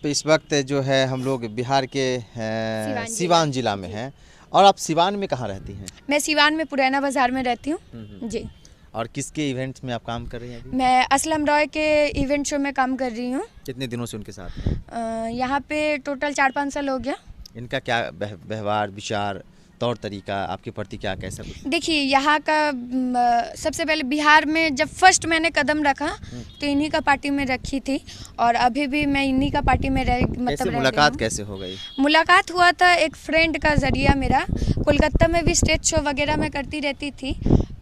इस वक्त जो है हम लोग बिहार के सिवान जिला में हैं। और आप सिवान में कहाँ रहती हैं? मैं सिवान में पुराना बाजार में रहती हूँ जी। और किसके इवेंट्स में आप काम कर रही हैं अभी? मैं असलम रॉय के इवेंट शो में काम कर रही हूँ। कितने दिनों से उनके साथ हैं? यहाँ पे टोटल 4-5 साल हो गया। इनका क्या व्यवहार, विचार, तौर तरीका आपके प्रति क्या कैसा कुछ? देखिए, यहाँ का सबसे पहले बिहार में जब फर्स्ट मैंने कदम रखा तो इन्हीं का पार्टी में रखी थी और अभी भी मैं इन्हीं का पार्टी में मतलब मुलाकात कैसे हो गई? मुलाकात हुआ था एक फ्रेंड का जरिया मेरा। कोलकाता में भी स्टेज शो वगैरह में करती रहती थी,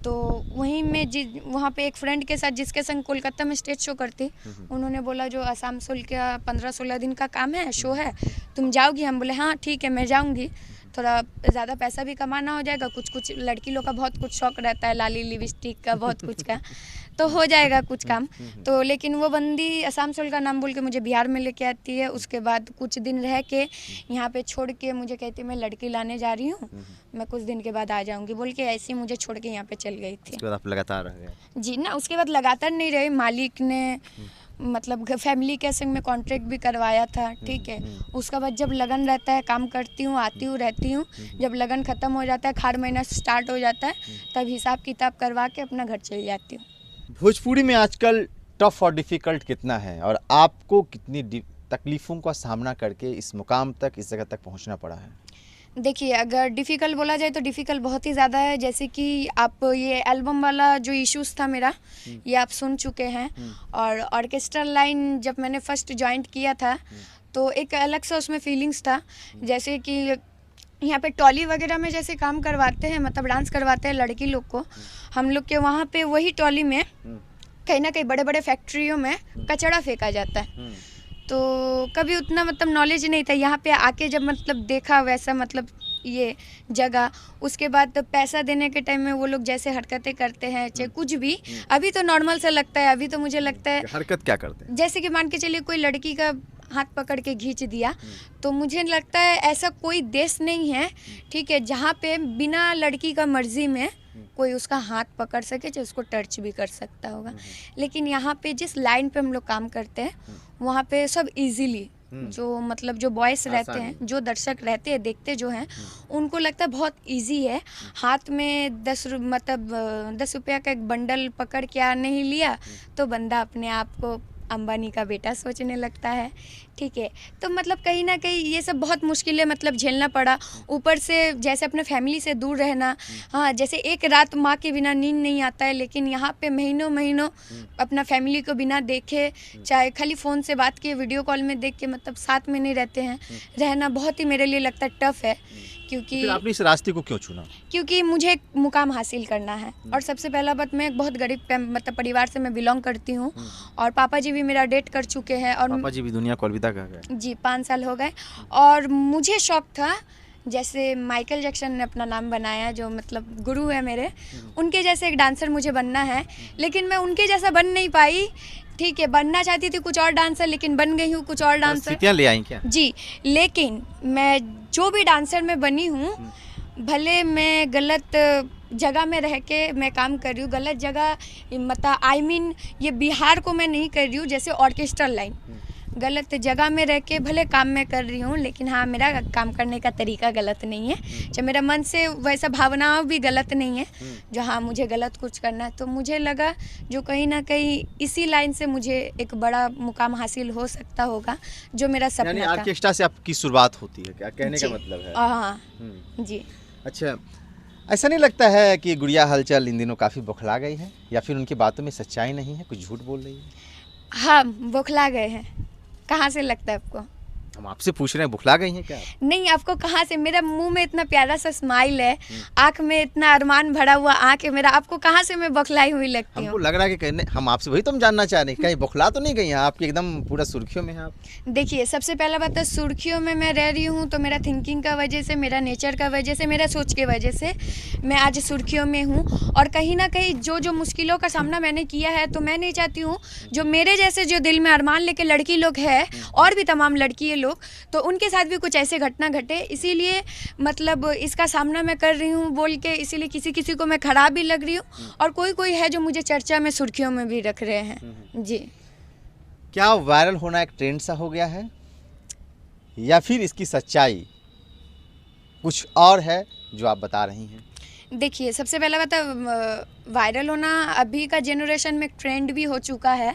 तो वहीं में वहाँ पे एक फ्रेंड के साथ जिसके संग कोलकाता में स्टेज शो करती, उन्होंने बोला जो आसानसोल का 15-16 दिन का काम है, शो है, तुम जाओगी? हम बोले हाँ ठीक है मैं जाऊँगी, थोड़ा ज़्यादा पैसा भी कमाना हो जाएगा, कुछ लड़की लोग का बहुत कुछ शौक रहता है, लाली लिपस्टिक का, बहुत कुछ का, तो हो जाएगा कुछ काम। तो लेकिन वो बंदी आसानसोल का नाम बोल के मुझे बिहार में लेके आती है। उसके बाद कुछ दिन रह के यहाँ पे छोड़ के मुझे कहती है मैं लड़की लाने जा रही हूँ, मैं कुछ दिन के बाद आ जाऊँगी बोल के ऐसे ही मुझे छोड़ के यहाँ पे चल गई थी। उसके बाद आप लगातार रह गए? जी ना, उसके बाद लगातार नहीं रही। मालिक ने मतलब फैमिली के संग में कॉन्ट्रैक्ट भी करवाया था, ठीक है। उसका बाद जब लगन रहता है काम करती हूँ, आती हूँ, रहती हूँ, जब लगन ख़त्म हो जाता है, खार महीना स्टार्ट हो जाता है, तब हिसाब किताब करवा के अपना घर चली जाती हूँ। भोजपुरी में आजकल टफ और डिफ़िकल्ट कितना है और आपको कितनी तकलीफ़ों का सामना करके इस मुकाम तक, इस जगह तक पहुँचना पड़ा है? देखिए, अगर डिफ़िकल्ट बोला जाए तो डिफ़िकल्ट बहुत ही ज़्यादा है। जैसे कि आप ये एल्बम वाला जो इश्यूज़ था मेरा, ये आप सुन चुके हैं। और ऑर्केस्ट्रल लाइन जब मैंने फर्स्ट जॉइंट किया था तो एक अलग सा उसमें फीलिंग्स था। जैसे कि यहाँ पे टॉली वगैरह में जैसे काम करवाते हैं, मतलब डांस करवाते हैं लड़की लोग को, हम लोग के वहाँ पे वही टॉली में कहीं ना कहीं बड़े बड़े फैक्ट्रियों में कचरा फेंका जाता है। तो कभी उतना मतलब नॉलेज नहीं था। यहाँ पे आके जब मतलब देखा वैसा मतलब ये जगह, उसके बाद तो पैसा देने के टाइम में वो लोग जैसे हरकतें करते हैं, चाहे कुछ भी, अभी तो नॉर्मल सा लगता है। अभी तो मुझे लगता है हरकत क्या करते हैं, जैसे कि मान के चलिए कोई लड़की का हाथ पकड़ के खींच दिया, तो मुझे लगता है ऐसा कोई देश नहीं है, ठीक है, जहाँ पे बिना लड़की का मर्जी में कोई उसका हाथ पकड़ सके, चाहे उसको टच भी कर सकता होगा। लेकिन यहाँ पे जिस लाइन पे हम लोग काम करते हैं, वहाँ पे सब इजीली जो मतलब जो बॉयज़ रहते हैं, जो दर्शक रहते हैं, देखते जो हैं, उनको लगता है बहुत इजी है। हाथ में 10 रुपया का एक बंडल पकड़ के आ नहीं लिया तो बंदा अपने आप को अंबानी का बेटा सोचने लगता है, ठीक है। तो मतलब कहीं ना कहीं ये सब बहुत मुश्किलें मतलब झेलना पड़ा। ऊपर से जैसे अपने फैमिली से दूर रहना, हाँ, जैसे एक रात माँ के बिना नींद नहीं आता है, लेकिन यहाँ पे महीनों महीनों अपना फैमिली को बिना देखे, चाहे खाली फ़ोन से बात किए, वीडियो कॉल में देख के, मतलब साथ में नहीं रहते हैं, रहना बहुत ही मेरे लिए लगता है टफ है। क्योंकि फिर आपने इस रास्ते को क्यों चुना? क्योंकि मुझे एक मुकाम हासिल करना है। और सबसे पहला बात, मैं एक बहुत गरीब मतलब परिवार से मैं बिलोंग करती हूँ और पापा जी भी मेरा डेट कर चुके हैं। और पापा जी भी दुनिया को अलविदा कह गए? जी, 5 साल हो गए। और मुझे शौक था, जैसे माइकल जैक्सन ने अपना नाम बनाया, जो मतलब गुरु है मेरे, उनके जैसे एक डांसर मुझे बनना है। लेकिन मैं उनके जैसा बन नहीं पाई, ठीक है। बनना चाहती थी कुछ और डांसर, लेकिन बन गई हूँ कुछ और डांसर। ले आई क्या? जी, लेकिन मैं जो भी डांसर में बनी हूँ, भले मैं गलत जगह में रह के मैं काम कर रही हूँ, गलत जगह मतलब ये बिहार को मैं नहीं कर रही हूँ, जैसे ऑर्केस्ट्रल लाइन, गलत जगह में रह के भले काम मैं कर रही हूँ, लेकिन हाँ, मेरा काम करने का तरीका गलत नहीं है, जब मेरा मन से वैसा भावनाओं भी गलत नहीं है जो हाँ मुझे गलत कुछ करना है। तो मुझे लगा जो कहीं ना कहीं इसी लाइन से मुझे एक बड़ा मुकाम हासिल हो सकता होगा, जो मेरा सपना था। ऑर्केस्ट्रा से आपकी शुरुआत होती है क्या, कहने का मतलब है? हाँ जी। अच्छा, ऐसा नहीं लगता है कि गुड़िया हलचल इन दिनों काफ़ी बौखला गई है, या फिर उनकी बातों में सच्चाई नहीं है, कुछ झूठ बोल रही है? हाँ, बौखला गए हैं। कहाँ से लगता है आपको? हम आपसे पूछ रहे हैं, बुखला गई हैं क्या? नहीं, आपको कहाँ से? मेरा मुंह में इतना प्यारा सा स्माइल है, आँख में इतना अरमान भरा हुआ आँख है मेरा, आपको कहाँ से मैं बौखलाई हुई लगती हूँ? हमको लग रहा है कि कहने, हम आपसे वही तो हम जानना चाह रहे हैं, कहीं बौखला तो नहीं गई हैं? आपकी एकदम पूरा सुर्खियों में है आप। देखिए, सबसे पहला बात है, सुर्खियों में मैं रह रही हूँ तो मेरा थिंकिंग का वजह से, मेरा नेचर का वजह से, मेरा सोच के वजह से मैं आज सुर्खियों में हूँ। और कहीं ना कहीं जो मुश्किलों का सामना मैंने किया है, तो मैं नहीं चाहती हूँ जो मेरे जैसे जो दिल में अरमान लेके लड़की लोग हैं, और भी तमाम लड़की लोग, तो उनके साथ भी कुछ ऐसे घटना घटे। इसीलिए मतलब इसका सामना मैं कर रही हूँ बोल के, इसीलिए किसी किसी को मैं खराब भी लग रही हूँ, और कोई कोई है जो मुझे चर्चा में, सुर्खियों में भी रख रहे हैं। जी, क्या वायरल होना एक ट्रेंड सा हो गया है? या फिर इसकी सच्चाई कुछ और है जो आप बता रही हैं? देखिए, सबसे पहला बात वायरल होना अभी का जनरेशन में ट्रेंड भी हो चुका है,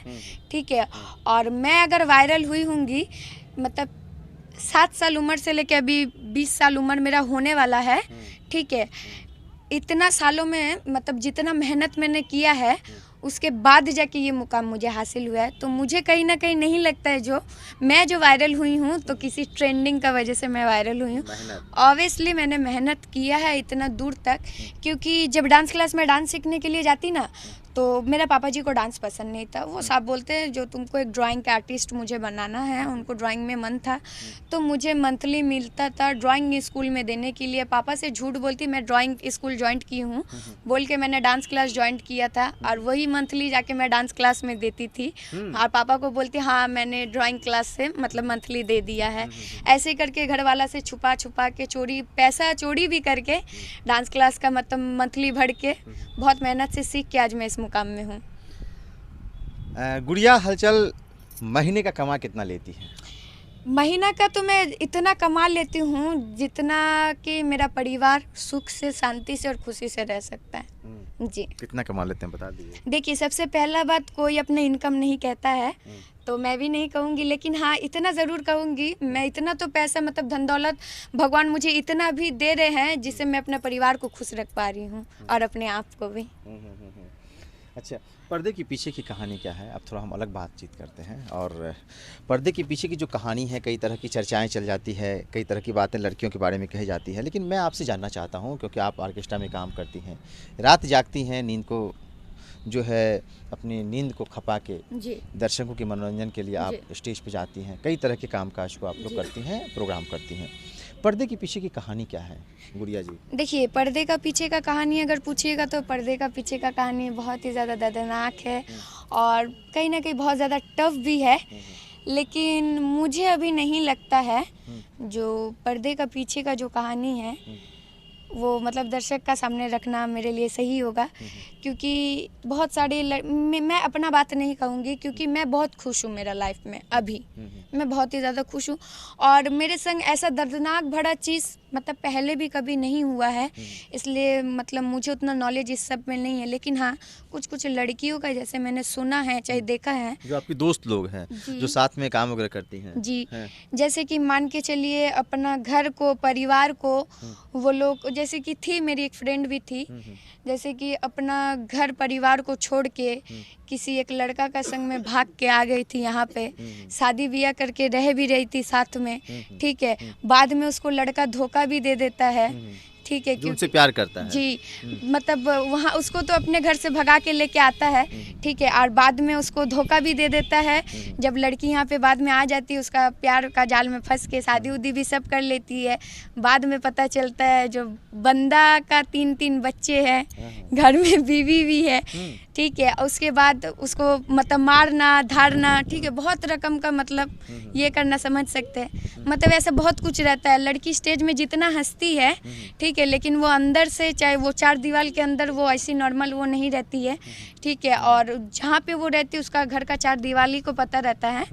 ठीक है। और मैं अगर वायरल हुई होंगी, मतलब 7 साल उम्र से लेके अभी 20 साल उम्र मेरा होने वाला है, ठीक है। इतना सालों में मतलब जितना मेहनत मैंने किया है उसके बाद जाके ये मुकाम मुझे हासिल हुआ है। तो मुझे कहीं ना कहीं नहीं लगता है जो वायरल हुई हूँ तो किसी ट्रेंडिंग का वजह से मैं वायरल हुई हूँ। ऑब्वियसली मैंने मेहनत किया है इतना दूर तक, क्योंकि जब डांस क्लास में डांस सीखने के लिए जाती ना, तो मेरा पापा जी को डांस पसंद नहीं था। वो साहब बोलते हैं जो तुमको एक ड्राइंग का आर्टिस्ट मुझे बनाना है, उनको ड्राइंग में मन था, तो मुझे मंथली मिलता था ड्राइंग स्कूल में देने के लिए। पापा से झूठ बोलती मैं ड्राइंग स्कूल ज्वाइंट की हूँ बोल के मैंने डांस क्लास ज्वाइंट किया था, और वही मंथली जाके मैं डांस क्लास में देती थी, और पापा को बोलती हाँ मैंने ड्राइंग क्लास से मतलब मंथली दे दिया है। ऐसे करके घर वाला से छुपा छुपा के पैसा चोरी भी करके डांस क्लास का मतलब मंथली भर के बहुत मेहनत से सीख के आज मैं इस मुकाम में हूँ। गुड़िया हलचल महीने का कमा कितना लेती है? महीना का तो मैं इतना कमा लेती हूँ जितना कि मेरा परिवार सुख से, शांति से और खुशी से रह सकता है। जी। कितना कमा लेते हैं बता दीजिए। देखिए, सबसे पहला बात, कोई अपने इनकम नहीं कहता है, तो मैं भी नहीं कहूँगी, लेकिन हाँ इतना ज़रूर कहूँगी, मैं इतना तो पैसा मतलब धन दौलत भगवान मुझे इतना भी दे रहे हैं जिससे मैं अपने परिवार को खुश रख पा रही हूँ और अपने आप को भी। अच्छा, पर्दे के पीछे की कहानी क्या है? अब थोड़ा हम अलग बातचीत करते हैं। और पर्दे के पीछे की जो कहानी है, कई तरह की चर्चाएं चल जाती है, कई तरह की बातें लड़कियों के बारे में कही जाती है, लेकिन मैं आपसे जानना चाहता हूं, क्योंकि आप ऑर्केस्ट्रा में काम करती हैं, रात जागती हैं, नींद को जो है अपनी नींद को खपा के दर्शकों के मनोरंजन के लिए आप स्टेज पे जाती हैं, कई तरह के कामकाज को आप लोग करती हैं, प्रोग्राम करती हैं। पर्दे के पीछे की कहानी क्या है गुड़िया जी? देखिए, पर्दे का पीछे का कहानी अगर पूछिएगा तो पर्दे का पीछे का कहानी बहुत ही ज़्यादा दर्दनाक है और कहीं ना कहीं बहुत ज़्यादा टफ भी है, लेकिन मुझे अभी नहीं लगता है जो पर्दे का पीछे का जो कहानी है वो मतलब दर्शक का सामने रखना मेरे लिए सही होगा, क्योंकि बहुत सारे मैं अपना बात नहीं कहूँगी, क्योंकि मैं बहुत खुश हूँ मेरा लाइफ में अभी, मैं बहुत ही ज़्यादा खुश हूँ। और मेरे संग ऐसा दर्दनाक भरा चीज़ मतलब पहले भी कभी नहीं हुआ है, इसलिए मतलब मुझे उतना नॉलेज इस सब में नहीं है, लेकिन हाँ कुछ कुछ लड़कियों का जैसे मैंने सुना है, चाहे देखा है, जो आपकी दोस्त लोग हैं जो साथ में काम वगैरह करती हैं जी, जैसे कि मान के चलिए अपना घर को, परिवार को, वो लोग जैसे कि थी मेरी एक फ्रेंड भी थी, जैसे कि अपना घर परिवार को छोड़ के किसी एक लड़का का संग में भाग के आ गई थी, यहाँ पे शादी ब्याह करके रह भी रही थी साथ में, ठीक है। बाद में उसको लड़का धोखा भी दे देता है, ठीक है, जो उनसे प्यार करता है जी, मतलब वहाँ उसको तो अपने घर से भगा के लेके आता है, ठीक है, और बाद में उसको धोखा भी दे देता है। जब लड़की यहाँ पे बाद में आ जाती है, उसका प्यार का जाल में फंस के शादी उदी भी सब कर लेती है। बाद में पता चलता है जो बंदा का 3 बच्चे हैं, घर में बीवी भी है, ठीक है। उसके बाद उसको मतलब मारना धारना, ठीक है, बहुत रकम का मतलब ये करना, समझ सकते हैं, मतलब ऐसा बहुत कुछ रहता है। लड़की स्टेज में जितना हंसती है, ठीक है, लेकिन वो अंदर से, चाहे वो 4 दीवार के अंदर वो ऐसी नॉर्मल वो नहीं रहती है, ठीक है। और जहाँ पे वो रहती है उसका घर का 4 दीवारी को पता रहता है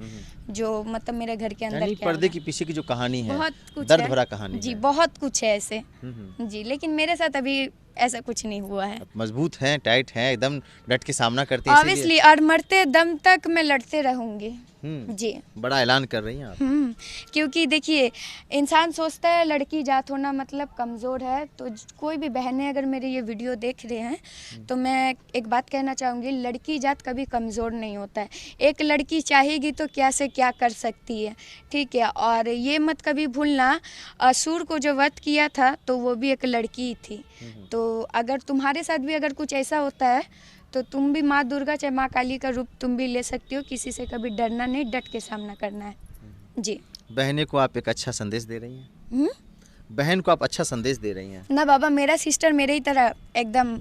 जो मतलब मेरे घर के अंदर क्या पर्दे के पीछे की जो कहानी है, बहुत कुछ दर्द भरा कहानी जी, बहुत कुछ है ऐसे जी, लेकिन मेरे साथ अभी ऐसा कुछ नहीं हुआ है। मजबूत हैं, टाइट हैं, एकदम डट के सामना करते हैं ऑब्वियसली, और मरते दम तक मैं लड़ते रहूंगी जी। बड़ा ऐलान कर रही हैं आप। क्योंकि देखिए, इंसान सोचता है लड़की जात होना मतलब कमज़ोर है, तो कोई भी बहनें अगर मेरे ये वीडियो देख रहे हैं तो मैं एक बात कहना चाहूँगी, लड़की जात कभी कमज़ोर नहीं होता है। एक लड़की चाहेगी तो क्या से क्या कर सकती है, ठीक है। और ये मत कभी भूलना, असुर को जो वध किया था तो वो भी एक लड़की ही थी। तो अगर तुम्हारे साथ भी अगर कुछ ऐसा होता है तो तुम भी माँ दुर्गा चाहे माँ काली का रूप तुम भी ले सकती हो। किसी से कभी डरना नहीं, डट के सामना करना है जी। बहने को आप एक अच्छा संदेश दे रही हैं? बहन को आप अच्छा संदेश दे रही हैं ना बाबा, मेरा सिस्टर मेरे ही तरह एकदम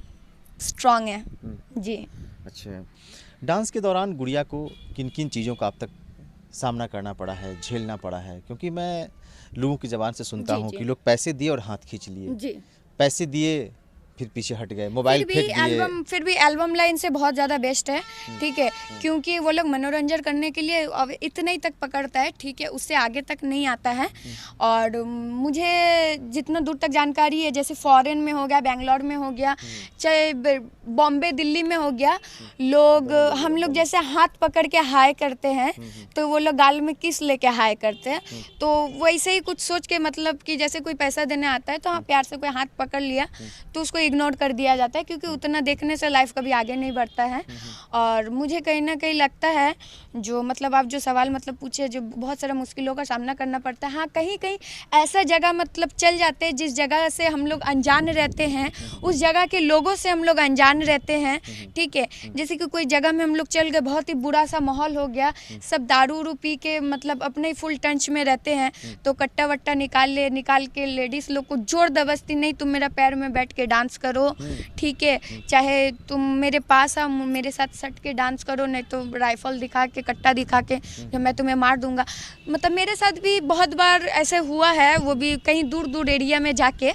स्ट्रांग है जी। अच्छा, डांस के दौरान गुड़िया को किन किन चीज़ों का आप तक सामना करना पड़ा है, झेलना पड़ा है? क्योंकि मैं लोगों की ज़बान से सुनता हूँ कि लोग पैसे दिए और हाथ खींच लिए, पैसे दिए फिर पीछे हट गए, मोबाइल फेंक दिए। फिर भी एल्बम लाइन से बहुत ज़्यादा बेस्ट है, ठीक है, क्योंकि वो लोग मनोरंजन करने के लिए अब इतने ही तक पकड़ता है, ठीक है, उससे आगे तक नहीं आता है। और मुझे जितना दूर तक जानकारी है, जैसे फॉरेन में हो गया, बेंगलोर में हो गया, चाहे बॉम्बे दिल्ली में हो गया, लोग हम लोग जैसे हाथ पकड़ के हाय करते हैं तो वो लोग गाल में किस लेके हाय करते हैं, तो वैसे ही कुछ सोच के, मतलब कि जैसे कोई पैसा देने आता है तो हाँ प्यार से कोई हाथ पकड़ लिया तो उसको इग्नोर कर दिया जाता है, क्योंकि उतना देखने से लाइफ कभी आगे नहीं बढ़ता है। और मुझे कहीं ना कहीं लगता है जो मतलब आप जो सवाल मतलब पूछे, जो बहुत सारा मुश्किलों का सामना करना पड़ता है, हाँ कहीं कहीं ऐसा जगह मतलब चल जाते हैं जिस जगह से हम लोग अनजान रहते हैं, उस जगह के लोगों से हम लोग अनजान रहते हैं, ठीक है। जैसे कि कोई जगह में हम लोग चल गए, बहुत ही बुरा सा माहौल हो गया, सब दारू उरू पी के मतलब अपने ही फुल टंच में रहते हैं, तो कट्टा वट्टा निकाल के लेडीज़ लोग को जोर दबस्ती, नहीं तुम मेरा पैर में बैठ के डांस करो, ठीक है, चाहे तुम मेरे पास आओ मेरे साथ सट के डांस करो, नहीं तो राइफल दिखा के, कट्टा दिखा के जो मैं तुम्हें मार दूंगा। मतलब मेरे साथ भी बहुत बार ऐसे हुआ है, वो भी कहीं दूर दूर एरिया में जाके,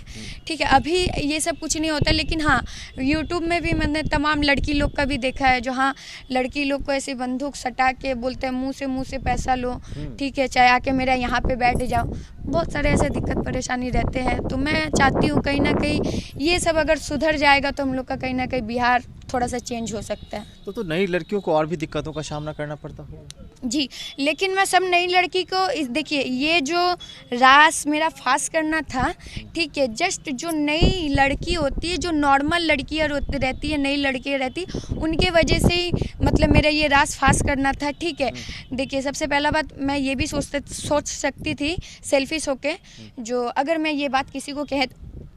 ठीक है। अभी ये सब कुछ नहीं होता, लेकिन हाँ यूट्यूब में भी मैंने तमाम लड़की लोग का भी देखा है, जो हाँ लड़की लोग को ऐसे बंदूक सटा के बोलते हैं मुँह से पैसा लो, ठीक है, चाहे आके मेरा यहाँ पे बैठ जाओ। बहुत सारे ऐसे दिक्कत परेशानी रहते हैं, तो मैं चाहती हूँ कहीं ना कहीं ये सब अगर सुधर जाएगा तो हम लोग का कहीं ना कहीं बिहार थोड़ा सा चेंज हो सकता है। तो नई लड़कियों को और भी दिक्कतों का सामना करना पड़ता होगा जी, लेकिन मैं सब नई लड़की को देखिए, ये जो रास मेरा फास्ट करना था, ठीक है, जस्ट जो नई लड़की होती है, जो नॉर्मल लड़कियाँ रहती है, नई लड़कियाँ रहती, उनके वजह से ही मतलब मेरा ये रास फास्ट करना था, ठीक है। देखिए सबसे पहला बात, मैं ये भी सोच सकती थी सेल्फिश होके, जो अगर मैं ये बात किसी को कह,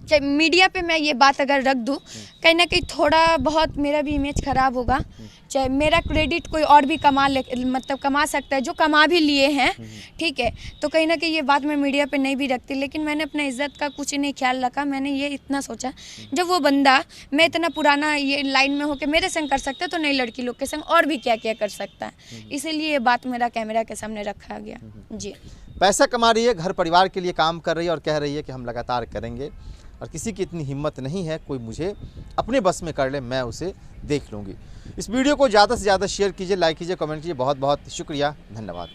चाहे मीडिया पे मैं ये बात अगर रख दूँ, कहीं ना कहीं थोड़ा बहुत मेरा भी इमेज ख़राब होगा, चाहे मेरा क्रेडिट कोई और भी कमा सकता है, जो कमा भी लिए हैं, ठीक है, तो कहीं ना कहीं ये बात मैं मीडिया पे नहीं भी रखती। लेकिन मैंने अपना इज्जत का कुछ नहीं ख्याल रखा, मैंने ये इतना सोचा, जब वो बंदा मैं इतना पुराना ये लाइन में होकर मेरे संग कर सकता है, तो नई लड़की लोग के संग और भी क्या क्या कर सकता है, इसीलिए ये बात मेरा कैमरा के सामने रखा गया। जी, पैसा कमा रही है, घर परिवार के लिए काम कर रही है और कह रही है कि हम लगातार करेंगे, और किसी की इतनी हिम्मत नहीं है कोई मुझे अपने बस में कर ले, मैं उसे देख लूँगी। इस वीडियो को ज़्यादा से ज़्यादा शेयर कीजिए, लाइक कीजिए, कमेंट कीजिए। बहुत बहुत शुक्रिया, धन्यवाद।